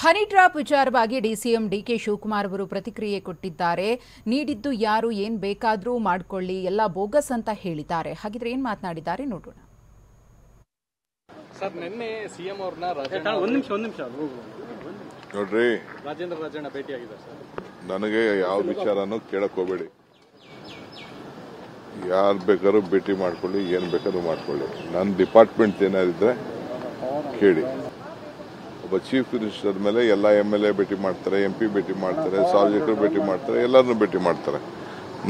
Honey trap ವಿಚಾರವಾಗಿ DCM DK Shivakumar ಅವರು ಪ್ರತಿಕ್ರಿಯೆ ಕೊಟ್ಟಿದ್ದಾರೆ. ನೀಡಿದ್ದು ಯಾರು ಏನು ಬೇಕಾದರೂ ಮಾಡಿಕೊಳ್ಳಿ, ಎಲ್ಲ ಬೋಗಸ್ ಅಂತ ಹೇಳಿದ್ದಾರೆ. ಹಾಗಿದ್ರೆ ಏನು ಮಾತನಾಡಿದ್ದಾರೆ ನೋಡೋಣ. ಸರ್, ನಿನ್ನೆ ಸಿಎಂ ಅವರನ್ನ ನೋಡ್ರಿ, ರಾಜೇಂದ್ರ ರಾಜಣ್ಣ ಭೇಟಿಯಾಗಿದ್ದಾರೆ ಸರ್. ನನಗೆ ಯಾವ ವಿಚಾರನೂ ಕೇಳಕ್ ಹೋಗಬೇಡಿ. ಯಾರು ಬೇಕಾದ್ರೂ ಭೇಟಿ ಮಾಡ್ಕೊಳ್ಳಿ, ಏನು ಬೇಕಾದ್ರೂ ಮಾಡ್ಕೊಳ್ಳಿ. ನನ್ನ ಡಿಪಾರ್ಟ್ಮೆಂಟ್ ಏನಾದಿದ್ರೆ ಕೇಳಿ. ಒಬ್ಬ ಚೀಫ್ ಮಿನಿಸ್ಟರ್ ಮೇಲೆ ಎಲ್ಲ MLA ಭೇಟಿ ಮಾಡ್ತಾರೆ, MP ಭೇಟಿ ಮಾಡ್ತಾರೆ, ಸಾರ್ವಜನಿಕರು ಭೇಟಿ ಮಾಡ್ತಾರೆ, ಎಲ್ಲರನ್ನೂ ಭೇಟಿ ಮಾಡ್ತಾರೆ,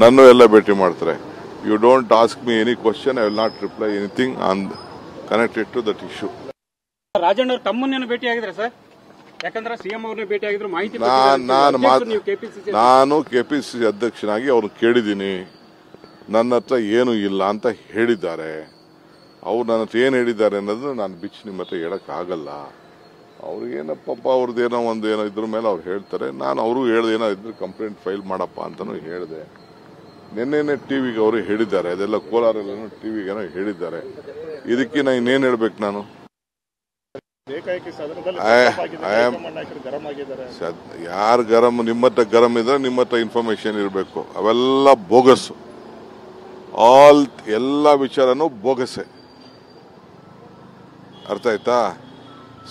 ನನ್ನೂ ಎಲ್ಲ ಭೇಟಿ ಮಾಡ್ತಾರೆ. You don't ask me any question, I will not reply anything on connected to that issue. Rajanna ಅವರು ತಮ್ಮನ್ನೇನು ಭೇಟಿಯಾಗಿದ್ರೆ ಸರ್? ಯಾಕಂದ್ರೆ ಸಿಎಂ ಅವ್ರನ್ನ ಭೇಟಿಯಾಗಿದ್ರು ಮಾಹಿತಿ ನಾನು KPCC ಅಧ್ಯಕ್ಷನಾಗಿ ಅವ್ರನ್ನ ಕೇಳಿದ್ದೀನಿ. ನನ್ನ ಹತ್ರ ಏನು ಇಲ್ಲ ಅಂತ ಹೇಳಿದ್ದಾರೆ. ಅವ್ರು ನನ್ನ ಹತ್ರ ಏನು ಹೇಳಿದ್ದಾರೆ ಅನ್ನೋದು ನಾನು ಬಿಚ್ಚಿ ನಿಮ್ಮ ಹತ್ರ ಹೇಳಕ್ಕಾಗಲ್ಲ. ಅವ್ರಿಗೇನಪ್ಪ ಅವ್ರದ್ದೇನೋ ಒಂದೇನೋ ಇದ್ರ ಮೇಲೆ ಅವ್ರು ಹೇಳ್ತಾರೆ. ನಾನು ಅವರು ಹೇಳ್ದೆ, ಏನೋ ಇದ್ರೆ ಕಂಪ್ಲೇಂಟ್ ಫೈಲ್ ಮಾಡಪ್ಪ ಅಂತಲೂ ಹೇಳಿದೆ. ನಿನ್ನೆನೆ ಟಿವಿಗೆ ಅವರು ಹೇಳಿದ್ದಾರೆ, ಅದೆಲ್ಲ ಕೋಲಾರಲ್ಲೂ ಟಿವಿಗೇನೋ ಹೇಳಿದ್ದಾರೆ. ಇದಕ್ಕಿನ್ನ ಇನ್ನೇನು ಹೇಳ್ಬೇಕು ನಾನು? ಯಾರು ಗರಂ, ನಿಮ್ಮ ಹತ್ರ ಗರಂ ಇದ್ರೆ ನಿಮ್ಮ ಹತ್ರ ಇನ್ಫಾರ್ಮೇಶನ್ ಇರಬೇಕು. ಅವೆಲ್ಲ ಬೋಗಸ್ಸು. ಎಲ್ಲ ವಿಚಾರನೂ ಬೋಗಸೆ. ಅರ್ಥ ಆಯ್ತಾ?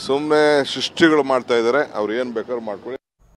ಸುಮ್ಮನೆ ಸೃಷ್ಟಿಗಳು ಮಾಡ್ತಾ ಇದ್ದಾರೆ. ಅವ್ರು ಏನು ಬೇಕಾದ್ರೂ ಮಾಡ್ಕೊಳ್ಳಿ.